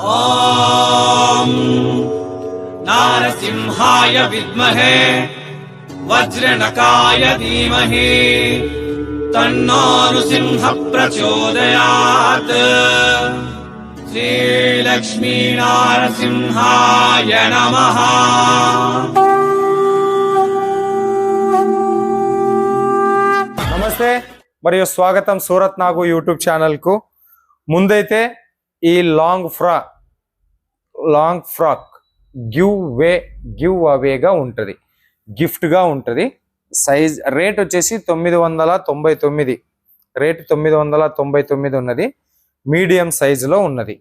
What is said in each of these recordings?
ఓం నారసింహాయ విద్మహే వజ్రనకాయ ధీమహి తన్నో నృసింహ ప్రచోదయాత్. శ్రీలక్ష్మీ నారసింహాయ నమః. నమస్తే మరియు స్వాగతం సూరత్ నాగు యూట్యూబ్ ఛానల్ కు. ముందైతే ఈ లాంగ్ ఫ్రాక్ గివ్ అవేగా ఉంటుంది, గిఫ్ట్గా ఉంటుంది. సైజ్ రేట్ వచ్చేసి 999, రేట్ 999 ఉన్నది. మీడియం సైజులో ఉన్నది.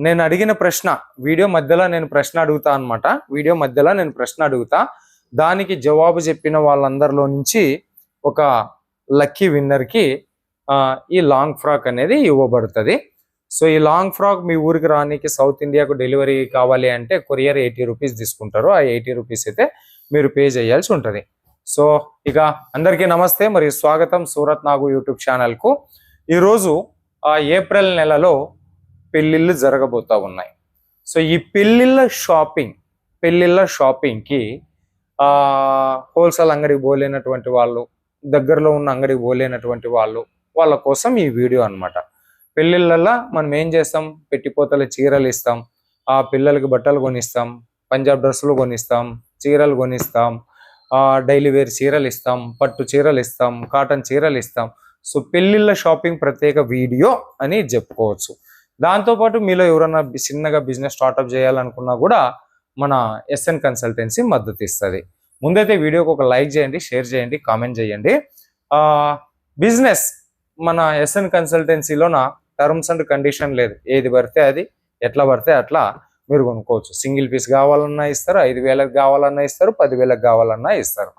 నేను అడిగిన ప్రశ్న వీడియో మధ్యలో నేను ప్రశ్న అడుగుతా అనమాట. దానికి జవాబు చెప్పిన వాళ్ళందరిలో నుంచి ఒక లక్కీ విన్నర్కి ఈ లాంగ్ ఫ్రాక్ అనేది ఇవ్వబడుతుంది. సో ఈ లాంగ్ ఫ్రాక్ మీ ఊరికి రానికి సౌత్ ఇండియాకు డెలివరీ కావాలి అంటే కొరియర్ 80 రూపీస్ తీసుకుంటారు. ఆ 80 రూపీస్ అయితే మీరు పే చేయాల్సి ఉంటుంది. సో ఇక అందరికీ నమస్తే మరియు స్వాగతం సూరత్ నాగు యూట్యూబ్ ఛానల్కు. ఈరోజు ఏప్రిల్ నెలలో పెళ్ళిళ్ళు జరగబోతూ ఉన్నాయి. సో ఈ పెళ్ళిళ్ళ షాపింగ్కి హోల్సేల్ అంగడికి పోలేనటువంటి వాళ్ళు, దగ్గరలో ఉన్న అంగడికి పోలేనటువంటి వాళ్ళ కోసం ఈ వీడియో అన్నమాట. పెళ్ళిళ్ళల్లో మనం ఏం చేస్తాం, పెట్టిపోతల చీరలు ఇస్తాం, ఆ పిల్లలకి బట్టలు కొనిస్తాం, పంజాబ్ డ్రెస్సులు కొనిస్తాం, చీరలు కొనిస్తాం, డైలీ వేర్ చీరలు ఇస్తాం, పట్టు చీరలు ఇస్తాం, కాటన్ చీరలు ఇస్తాం. సో పెళ్ళిళ్ళ షాపింగ్ ప్రత్యేక వీడియో అని చెప్పుకోవచ్చు. దాంతోపాటు మీలో ఎవరన్నా చిన్నగా బిజినెస్ స్టార్ట్అప్ చేయాలనుకున్నా కూడా మన ఎస్ఎన్ కన్సల్టెన్సీ మద్దతు ఇస్తుంది. ముందైతే వీడియోకి ఒక లైక్ చేయండి, షేర్ చేయండి, కామెంట్ చేయండి. బిజినెస్ మన ఎస్ఎన్ కన్సల్టెన్సీలోన టర్మ్స్ అండ్ కండిషన్ లేదు. ఏది పడితే అది, ఎట్లా పడితే అట్లా మీరు కొనుక్కోవచ్చు. సింగిల్ పీస్ కావాలన్నా ఇస్తారు, 5,000కి కావాలన్నా ఇస్తారు, 10,000కి కావాలన్నా ఇస్తారు,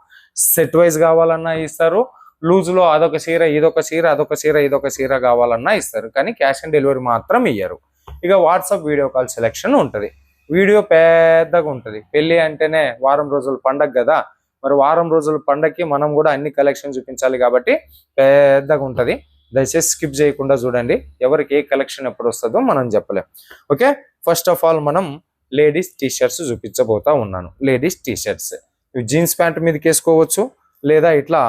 సెట్ వైజ్ కావాలన్నా ఇస్తారు, లూజ్లో అదొక చీర ఇదొక చీర అదొక చీర ఇదొక చీర కావాలన్నా ఇస్తారు. కానీ క్యాష్ ఆన్ డెలివరీ మాత్రం ఇయ్యరు. ఇక వాట్సాప్ వీడియో కాల్ సెలెక్షన్ ఉంటుంది. వీడియో పెద్దగా ఉంటుంది. పెళ్ళి అంటేనే వారం రోజుల పండగ కదా, మరి వారం రోజుల పండగకి మనం కూడా అన్ని కలెక్షన్ చూపించాలి కాబట్టి పెద్దగా ఉంటుంది. దయచేసి స్కిప్ చేయకుండా చూడండి. ఎవరికి ఏ కలెక్షన్ ఎప్పుడు వస్తుందో మనం చెప్పలేం. ఓకే, ఫస్ట్ ఆఫ్ ఆల్ మనం లేడీస్ టీషర్ట్స్ చూపించబోతా ఉన్నాను. లేడీస్ టీషర్ట్స్ జీన్స్ ప్యాంట్ మీదకి వేసుకోవచ్చు, లేదా ఇట్లా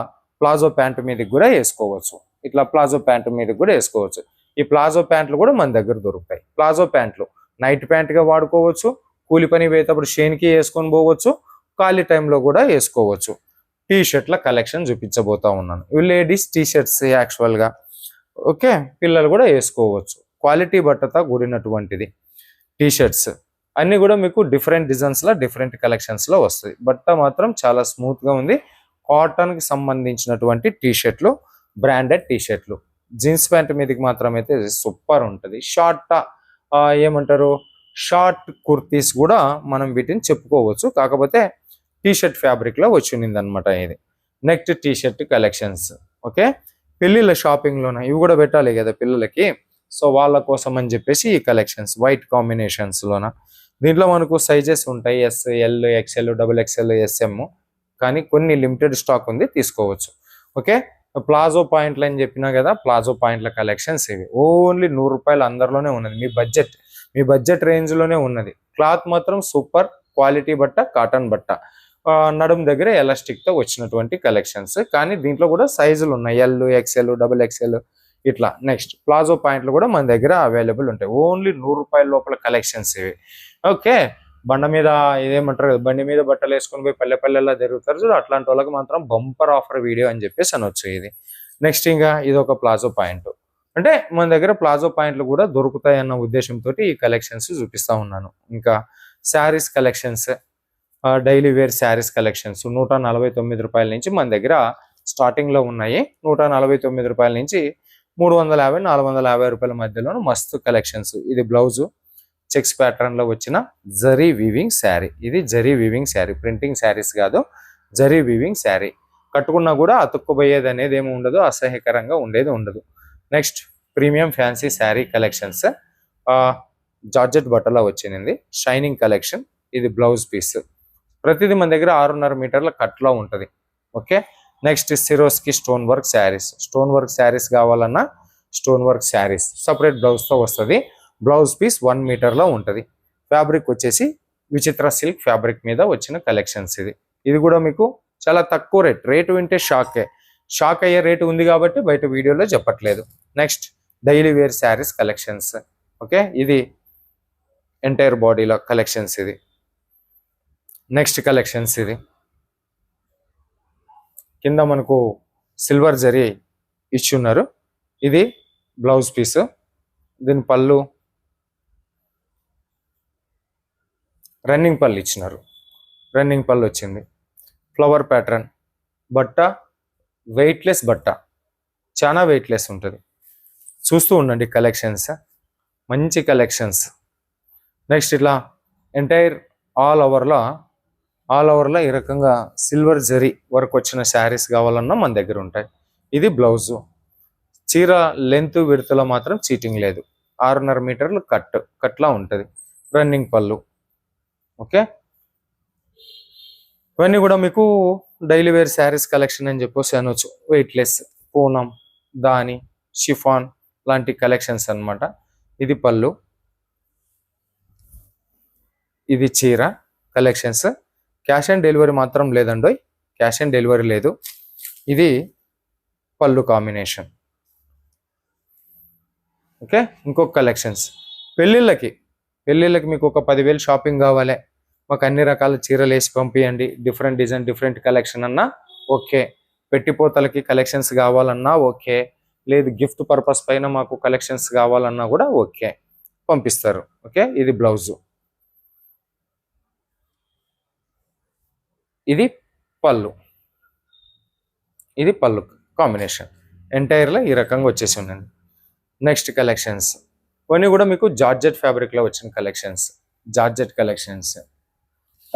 ప్లాజో ప్యాంట్ మీదకి కూడా వేసుకోవచ్చు. ఈ ప్లాజో ప్యాంట్లు కూడా మన దగ్గర దొరుకుతాయి. ప్లాజో ప్యాంట్లు నైట్ ప్యాంట్గా వాడుకోవచ్చు, కూలి పని పోయేటప్పుడు షేన్కి వేసుకొని పోవచ్చు, ఖాళీ టైంలో కూడా వేసుకోవచ్చు. టీషర్ట్ల కలెక్షన్ చూపించబోతా ఉన్నాను. ఇవి లేడీస్ టీషర్ట్స్ యాక్చువల్గా. ఓకే, పిల్లలు కూడా వేసుకోవచ్చు. క్వాలిటీ బట్టతో కూడినటువంటిది టీషర్ట్స్ అన్నీ కూడా మీకు డిఫరెంట్ డిజైన్స్లో డిఫరెంట్ కలెక్షన్స్లో వస్తుంది. బట్ట మాత్రం చాలా స్మూత్గా ఉంది. కాటన్కి సంబంధించినటువంటి టీషర్ట్లు, బ్రాండెడ్ టీషర్ట్లు. జీన్స్ ప్యాంట్ మీదకి మాత్రం అయితే సూపర్ ఉంటుంది. షార్ట్ కుర్తీస్ కూడా మనం వీటిని చెప్పుకోవచ్చు. కాకపోతే టీషర్ట్ ఫ్యాబ్రిక్లో వచ్చింది అనమాట ఇది. Next T shirt collections. ఓకే, పెళ్ళిళ్ళ షాపింగ్లోనే ఇవి కూడా పెట్టాలి కదా పిల్లలకి. సో వాళ్ళ కోసం అని చెప్పేసి ఈ కలెక్షన్స్ వైట్ కాంబినేషన్స్లోన. దీంట్లో మనకు సైజెస్ ఉంటాయి, S, L, XL, XXL, SM. కానీ కొన్ని లిమిటెడ్ స్టాక్ ఉంది, తీసుకోవచ్చు. ఓకే, ప్లాజో పాయింట్లు అని చెప్పినా కదా, ప్లాజో పాయింట్ల కలెక్షన్స్ ఇవి. ఓన్లీ 100 రూపాయలు అందరిలోనే ఉన్నది. మీ బడ్జెట్ రేంజ్లోనే ఉన్నది. క్లాత్ మాత్రం సూపర్ క్వాలిటీ బట్ట, కాటన్ బట్ట. నడుము దగ్గర ఎలాస్టిక్తో వచ్చినటువంటి కలెక్షన్స్. కానీ దీంట్లో కూడా సైజులు ఉన్నాయి, ఎల్, XXL, XXL ఇట్లా. నెక్స్ట్ ప్లాజో పాయింట్లు కూడా మన దగ్గర అవైలబుల్ ఉంటాయి. ఓన్లీ 100 రూపాయల లోపల కలెక్షన్స్ ఇవి. ఓకే, బండి మీద బట్టలు వేసుకొని పోయి పల్లెల్లో జరుగుతారు చూడు, అట్లాంటి వాళ్ళకి మాత్రం బంపర్ ఆఫర్ వీడియో అని చెప్పేసి అనొచ్చు ఇది. నెక్స్ట్ ఇంకా ఇది ఒక ప్లాజో పాయింట్. అంటే మన దగ్గర ప్లాజో పాయింట్లు కూడా దొరుకుతాయి అన్న ఉద్దేశంతో ఈ కలెక్షన్స్ చూపిస్తా ఉన్నాను. ఇంకా sarees collections, daily wear sarees collections 149 రూపాయల నుంచి మన దగ్గర స్టార్టింగ్లో ఉన్నాయి. 149 రూపాయల నుంచి 350, 450 రూపాయల మధ్యలో మస్తు కలెక్షన్స్. ఇది బ్లౌజు చెక్స్ ప్యాటర్న్లో వచ్చిన జరీ వీవింగ్ శారీ. ఇది జరీ వీవింగ్ శారీ, ప్రింటింగ్ శారీస్ కాదు, జరీ వీవింగ్ శారీ. కట్టుకున్నా కూడా అతుక్కుపోయేది అనేది ఏమి ఉండదు, అసహ్యకరంగా ఉండేది ఉండదు. Next premium fancy sari collections. Georgette బట్టలో వచ్చింది షైనింగ్ కలెక్షన్. ఇది బ్లౌజ్ పీస్. ప్రతిదీ మన దగ్గర 6.5 మీటర్ల కట్లో ఉంటుంది. Okay, next Swarovski stone work saris. Stone work saris కావాలన్నా స్టోన్ వర్క్ శారీస్ సపరేట్ బ్లౌజ్తో వస్తుంది. బ్లౌజ్ పీస్ 1 మీటర్లో ఉంటుంది. ఫ్యాబ్రిక్ వచ్చేసి విచిత్ర సిల్క్ ఫ్యాబ్రిక్ మీద వచ్చిన కలెక్షన్స్ ఇది కూడా మీకు చాలా తక్కువ రేటు వింటే షాక్ అయ్యే రేటు ఉంది కాబట్టి బయట వీడియోలో చెప్పట్లేదు. Next daily wear sarees collections. Okay, ఇది ఎంటైర్ బాడీలో కలెక్షన్స్ నెక్స్ట్ కలెక్షన్స్ కింద మనకు సిల్వర్ జరీ ఇచ్చున్నారు. ఇది బ్లౌజ్ పీస్, దీని పళ్ళు రన్నింగ్ పళ్ళు ఇచ్చినారు. రన్నింగ్ పళ్ళు వచ్చింది. ఫ్లవర్ ప్యాటర్న్ బట్ట, వెయిట్లెస్ బట్ట, చాలా వెయిట్లెస్ ఉంటుంది. చూస్తూ ఉండండి కలెక్షన్స్, మంచి కలెక్షన్స్. నెక్స్ట్ ఇట్లా ఎంటైర్ ఆల్ ఓవర్లో ఈ రకంగా సిల్వర్ జరీ వర్క్ వచ్చిన శారీస్ కావాలన్నా మన దగ్గర ఉంటాయి. ఇది బ్లౌజు. చీర లెంత్ విడతలో మాత్రం చీటింగ్ లేదు. 6.5 మీటర్లు కట్లా ఉంటుంది. రన్నింగ్ పళ్ళు. ఓకే, ఇవన్నీ కూడా మీకు డైలీ వేర్ శారీస్ కలెక్షన్ అని చెప్పేసి అనొచ్చు. వెయిట్లెస్, పూనం, దాని, షిఫాన్ లాంటి కలెక్షన్స్ అన్నమాట. ఇది పళ్ళు, ఇది చీర కలెక్షన్స్. క్యాష్ ఆన్ డెలివరీ మాత్రం లేదండి, క్యాష్ ఆన్ డెలివరీ లేదు. ఇది పళ్ళు కాంబినేషన్. ఓకే, ఇంకొక కలెక్షన్స్ పెళ్ళిళ్ళకి మీకు ఒక 10,000 షాపింగ్ కావాలి, మాకు అన్ని రకాల చీరలు వేసి పంపించండి, డిఫరెంట్ డిజైన్ డిఫరెంట్ కలెక్షన్ అన్నా ఓకే. పెట్టిపోతలకి కలెక్షన్స్ కావాలన్నా ఓకే. లేదు గిఫ్ట్ పర్పస్ పైన మాకు కలెక్షన్స్ కావాలన్నా కూడా ఓకే, పంపిస్తారు. ఓకే, ఇది బ్లౌజు. ఇది పళ్ళు, ఇది పళ్ళు కాంబినేషన్. ఎంటైర్లో ఈ రకంగా వచ్చేసి ఉందండి. నెక్స్ట్ కలెక్షన్స్ ఇవన్నీ కూడా మీకు జార్జెట్ ఫ్యాబ్రిక్లో వచ్చిన కలెక్షన్స్. జార్జెట్ కలెక్షన్స్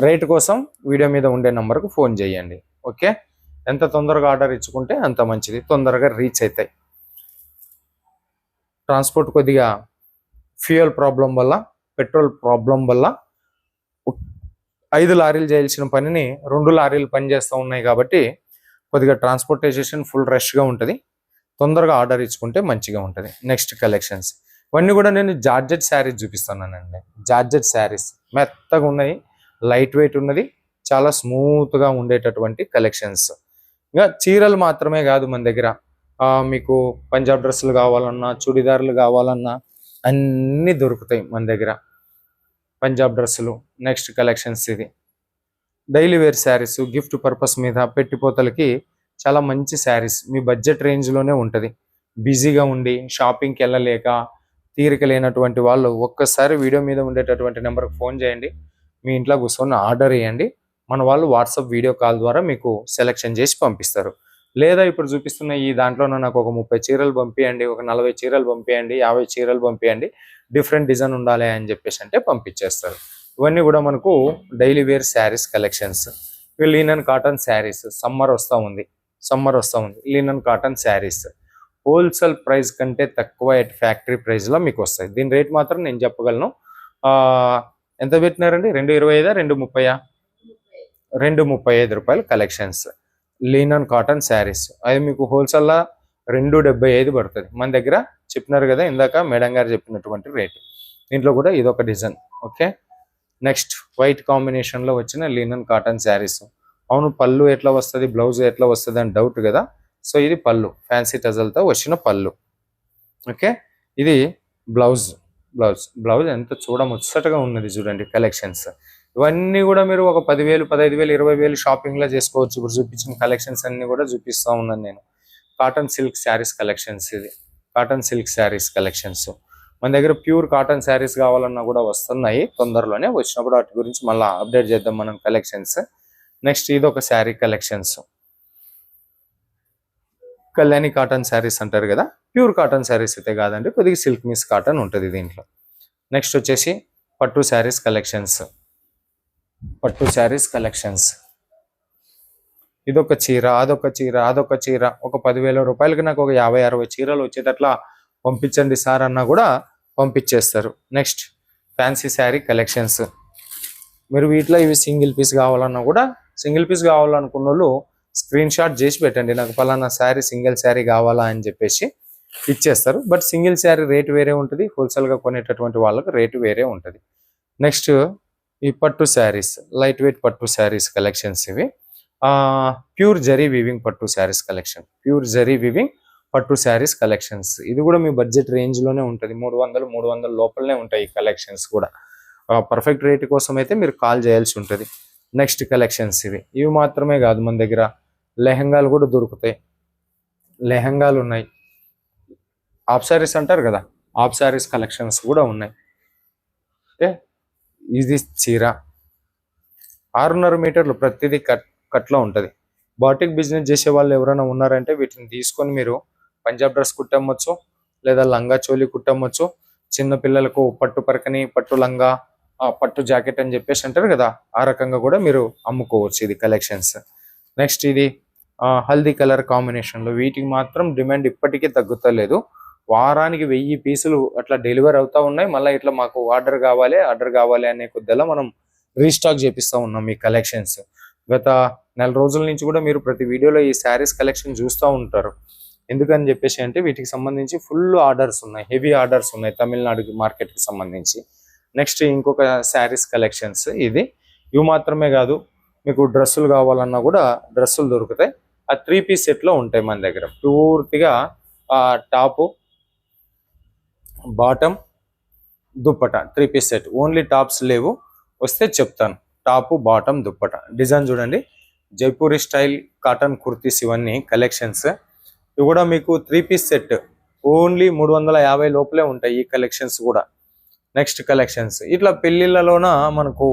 రేట్ కోసం వీడియో మీద ఉండే నెంబర్కు ఫోన్ చేయండి. ఓకే, ఎంత తొందరగా ఆర్డర్ ఇచ్చుకుంటే అంత మంచిది, తొందరగా రీచ్ అవుతాయి. ట్రాన్స్పోర్ట్ కొద్దిగా ఫ్యూయల్ ప్రాబ్లం వల్ల, పెట్రోల్ ప్రాబ్లం వల్ల 5 లారీలు చేయాల్సిన పనిని 2 లారీలు పనిచేస్తూ ఉన్నాయి కాబట్టి కొద్దిగా ట్రాన్స్పోర్టేషన్ ఫుల్ రష్గా ఉంటుంది. తొందరగా ఆర్డర్ ఇచ్చుకుంటే మంచిగా ఉంటుంది. నెక్స్ట్ కలెక్షన్స్ ఇవన్నీ కూడా నేను జార్జెట్ శారీస్ చూపిస్తున్నానండి. జార్జెట్ శారీస్ మెత్తగా ఉన్నాయి, లైట్ వెయిట్ ఉన్నది, చాలా స్మూత్గా ఉండేటటువంటి కలెక్షన్స్. ఇంకా చీరలు మాత్రమే కాదు మన దగ్గర, మీకు పంజాబ్ డ్రెస్సులు కావాలన్నా, చుడిదార్లు కావాలన్నా అన్నీ దొరుకుతాయి మన దగ్గర. పంజాబ్ డ్రెస్సులు. నెక్స్ట్ కలెక్షన్స్ ఇది daily wear sarees, gift purpose మీద పెట్టిపోతలకి చాలా మంచి శారీస్. మీ బడ్జెట్ రేంజ్లోనే ఉంటుంది. బిజీగా ఉండి షాపింగ్కి వెళ్ళలేక తీరిక లేనటువంటి వాళ్ళు ఒక్కసారి వీడియో మీద ఉండేటటువంటి నెంబర్కి ఫోన్ చేయండి, మీ ఇంట్లో కూర్చొని ఆర్డర్ చేయండి. మన వాళ్ళు వాట్సాప్ వీడియో కాల్ ద్వారా మీకు సెలెక్షన్ చేసి పంపిస్తారు. లేదా ఇప్పుడు చూపిస్తున్న ఈ దాంట్లోనే నాకు ఒక 30 చీరలు పంపించండి, ఒక 40 చీరలు పంపించండి, 50 చీరలు పంపించండి, డిఫరెంట్ డిజైన్ ఉండాలి అని చెప్పేసి అంటే పంపించేస్తారు. ఇవన్నీ కూడా మనకు daily wear sarees collections. Linen cotton sarees. Summer వస్తూ ఉంది, linen cotton sarees wholesale price కంటే తక్కువ ఫ్యాక్టరీ ప్రైస్లో మీకు వస్తాయి. దీని రేట్ మాత్రం నేను చెప్పగలను. ఎంత పెట్టినారండి? 225 230 235 రూపాయలు కలెక్షన్స్. లీనన్ కాటన్ శారీస్ అది మీకు హోల్సేల్లో 275 పడుతుంది. మన దగ్గర చెప్పినారు కదా ఇందాక మేడం గారు చెప్పినటువంటి రేటు. దీంట్లో కూడా ఇదొక డిజైన్. ఓకే, నెక్స్ట్ వైట్ కాంబినేషన్లో వచ్చిన లీనన్ కాటన్ శారీస్. అవును, పళ్ళు ఎట్లా వస్తుంది, బ్లౌజ్ ఎట్లా వస్తుంది అని డౌట్ కదా. సో ఇది పళ్ళు, ఫ్యాన్సీ టజల్తో వచ్చిన పళ్ళు. ఓకే, ఇది బ్లౌజ్. ఎంత చూడముచ్చటగా ఉన్నది చూడండి కలెక్షన్స్. ఇవన్నీ కూడా మీరు ఒక 10,000 15,000 20,000 షాపింగ్లో చేసుకోవచ్చు. ఇప్పుడు చూపించిన కలెక్షన్స్ అన్ని కూడా చూపిస్తూ ఉన్నాను నేను. Cotton silk saris collections. ఇది కాటన్ సిల్క్ శారీస్ కలెక్షన్స్. మన దగ్గర ప్యూర్ కాటన్ శారీస్ కావాలన్నా కూడా వస్తున్నాయి తొందరలోనే. వచ్చినప్పుడు వాటి గురించి మళ్ళీ అప్డేట్ చేద్దాం మనం కలెక్షన్స్. నెక్స్ట్ ఇది ఒక శారీ కలెక్షన్స్. కళ్యాణి కాటన్ శారీస్ అంటారు కదా, ప్యూర్ కాటన్ శారీస్ అయితే కాదండి, కొద్దిగా సిల్క్ మిస్ కాటన్ ఉంటుంది దీంట్లో. నెక్స్ట్ వచ్చేసి పట్టు శారీస్ కలెక్షన్స్. ఇదొక చీర, అదొక చీర. ఒక 10,000 రూపాయలకి నాకు ఒక 50-60 చీరలు వచ్చేటట్లా పంపించండి సార్ అన్నా కూడా పంపించేస్తారు. Next fancy sari collections. మీరు వీటిలో ఇవి సింగిల్ పీస్ కావాలన్నా కూడా, సింగిల్ పీస్ కావాలనుకున్న వాళ్ళు స్క్రీన్ షాట్ చేసి పెట్టండి, నాకు పలానా శారీ సింగిల్ శారీ కావాలా అని చెప్పేసి. ఇచ్చేస్తారు. బట్ సింగిల్ శారీ రేట్ వేరే ఉంటుంది, హోల్సేల్గా కొనేటటువంటి వాళ్ళకి రేటు వేరే ఉంటుంది. నెక్స్ట్ ఈ పట్టు శారీస్, లైట్ వెయిట్ పట్టు శారీస్ కలెక్షన్స్ ఇవి. ప్యూర్ జరీ వివింగ్ పట్టు saris collection, pure zari weaving పట్టు శారీస్ కలెక్షన్స్. ఇది కూడా మీ బడ్జెట్ రేంజ్లోనే ఉంటుంది, 300 లోపలనే ఉంటాయి ఈ కలెక్షన్స్ కూడా. పర్ఫెక్ట్ రేట్ కోసం అయితే మీరు కాల్ చేయాల్సి ఉంటుంది. నెక్స్ట్ కలెక్షన్స్ ఇవి మాత్రమే కాదు, మన దగ్గర లెహంగాలు కూడా దొరుకుతాయి. లెహంగాలు ఉన్నాయి, ఆఫ్ శారీస్ అంటారు కదా, ఆఫ్ శారీస్ కలెక్షన్స్ కూడా ఉన్నాయి. ఓకే, ఇది చీర 6.5 మీటర్లు ప్రతిదీ కట్లో ఉంటుంది. బాటిక్ బిజినెస్ చేసే వాళ్ళు ఎవరైనా ఉన్నారంటే వీటిని తీసుకొని మీరు పంజాబ్ డ్రెస్ కుట్టమ్మొచ్చు, లేదా లంగా చోలి కుట్టమ్మొచ్చు. చిన్న పిల్లలకు పట్టు పరకని, పట్టు లంగా, పట్టు జాకెట్ అని చెప్పేసి అంటారు కదా, ఆ రకంగా కూడా మీరు అమ్ముకోవచ్చు ఇది కలెక్షన్స్. నెక్స్ట్ ఇది హల్దీ కలర్ కాంబినేషన్లో, వీటికి మాత్రం డిమాండ్ ఇప్పటికీ తగ్గుతలేదు. వారానికి 1000 పీసులు అట్లా డెలివరీ అవుతా ఉన్నాయి. మళ్ళీ ఇట్లా మాకు ఆర్డర్ కావాలి అనే కొద్దిలా మనం రీస్టాక్ చేపిస్తూ ఉన్నాం ఈ కలెక్షన్స్. గత 4 రోజుల నుంచి కూడా మీరు ప్రతి వీడియోలో ఈ శారీస్ కలెక్షన్ చూస్తూ ఉంటారు. ఎందుకని చెప్పేసి అంటే వీటికి సంబంధించి ఫుల్ ఆర్డర్స్ ఉన్నాయి, హెవీ ఆర్డర్స్ ఉన్నాయి తమిళనాడు మార్కెట్కి సంబంధించి. నెక్స్ట్ ఇంకొక శారీస్ కలెక్షన్స్ ఇవి మాత్రమే కాదు, మీకు డ్రెస్సులు కావాలన్నా కూడా డ్రెస్సులు దొరుకుతాయి. ఆ 3 పీస్ సెట్లో ఉంటాయి మన దగ్గర. పూర్తిగా top, bottom, dupatta 3 piece set. Only tops లేవు, వస్తే చెప్తాను. Top, bottom, dupatta. డిజైన్ చూడండి, జైపూరి స్టైల్ కాటన్ కుర్తీస్ ఇవన్నీ కలెక్షన్స్. ఇవి కూడా మీకు 3 పీస్ సెట్ ఓన్లీ 350 లోపలే ఉంటాయి ఈ కలెక్షన్స్ కూడా. నెక్స్ట్ కలెక్షన్స్ ఇట్లా పెళ్లిళ్ళలోన మనకు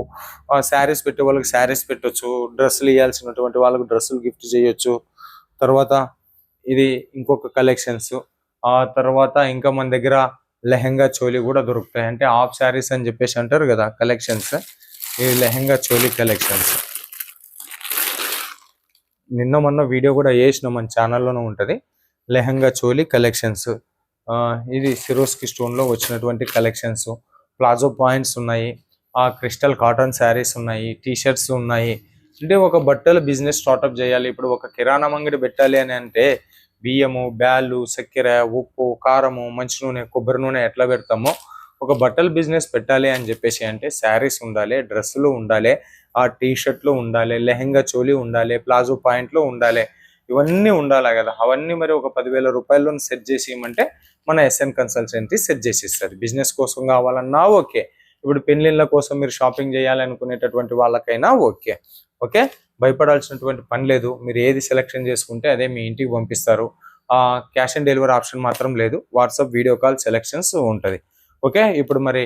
శారీస్ పెట్టే వాళ్ళకి శారీస్ పెట్టొచ్చు, డ్రెస్సులు ఇవ్వాల్సినటువంటి వాళ్ళకు డ్రెస్సులు గిఫ్ట్ చేయొచ్చు. తర్వాత ఇది ఇంకొక కలెక్షన్స్. ఆ తర్వాత ఇంకా మన దగ్గర లెహంగా చోలీ కూడా దొరుకుతాయి. అంటే హాఫ్ శారీస్ అని చెప్పేసి అంటారు కదా కలెక్షన్స్, ఈ లెహంగా చోలీ కలెక్షన్స్. నిన్న మొన్న వీడియో కూడా వేసిన మన ఛానల్లోనే ఉంటుంది, లెహంగా చోలీ కలెక్షన్స్. ఇది సిరోస్కి స్టోన్లో వచ్చినటువంటి కలెక్షన్స్. ప్లాజో పాయింట్స్ ఉన్నాయి, క్రిస్టల్ కాటన్ శారీస్ ఉన్నాయి, టీషర్ట్స్ ఉన్నాయి. అంటే ఒక బట్టల బిజినెస్ స్టార్ట్అప్ చేయాలి, ఇప్పుడు ఒక కిరాణా అంగడి పెట్టాలి అని అంటే బియ్యము, బ్యాళ్ళు, చక్కెర, ఉప్పు, కారము, మంచి నూనె, కొబ్బరి నూనె ఎట్లా పెడతామో ఒక బట్టల బిజినెస్ పెట్టాలి అని చెప్పేసి అంటే శారీస్ ఉండాలి, డ్రెస్సులు ఉండాలి, టీషర్ట్లు ఉండాలి, లెహంగా చోలీ ఉండాలి, ప్లాజో పాయింట్లు ఉండాలి, ఇవన్నీ ఉండాలి కదా. అవన్నీ మరి ఒక 10,000 రూపాయల్లో సెట్ చేసి ఇవ్వమంటే మన ఎస్ఎన్ కన్సల్టెన్సీ సెట్ చేసి ఇస్తుంది. బిజినెస్ కోసం కావాలన్నా ఓకే, ఇప్పుడు పెళ్లిళ్ళ కోసం మీరు షాపింగ్ చేయాలనుకునేటటువంటి వాళ్ళకైనా ఓకే. ఓకే, భయపడాల్సినటువంటి పని లేదు. మీరు ఏది సెలెక్షన్ చేసుకుంటే అదే మీ ఇంటికి పంపిస్తారు. క్యాష్ ఆన్ డెలివరీ ఆప్షన్ మాత్రం లేదు, వాట్సాప్ వీడియో కాల్ సెలెక్షన్స్ ఉంటుంది. ఓకే, ఇప్పుడు మరి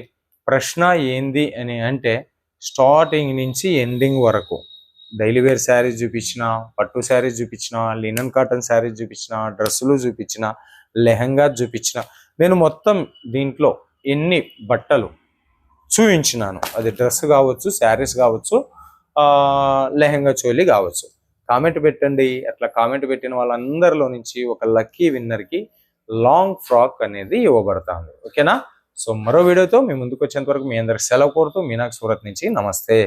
ప్రశ్న ఏంది అని అంటే స్టార్టింగ్ నుంచి ఎండింగ్ వరకు డైలీ వేర్ శారీస్ చూపించిన, పట్టు శారీస్ చూపించిన, లినన్ కాటన్ శారీస్ చూపించిన, డ్రెస్సులు చూపించిన, లెహంగా చూపించిన, నేను మొత్తం దీంట్లో ఎన్ని బట్టలు చూపించినాను, అది డ్రెస్ కావచ్చు, శారీస్ కావచ్చు, లెహంగా చోలీ కావచ్చు. కామెంట్ పెట్టండి. అట్లా కామెంట్ పెట్టిన వాళ్ళందరిలో నుంచి ఒక లక్కీ విన్నర్కి లాంగ్ ఫ్రాక్ అనేది ఇవ్వబడుతుంది. ఓకేనా? సో మరో వీడియోతో మీ ముందుకు వచ్చేంత వరకు మీ అందరికి సెలవు కోరుతూ మీనాక్షి సూరత్ నుంచి నమస్తే.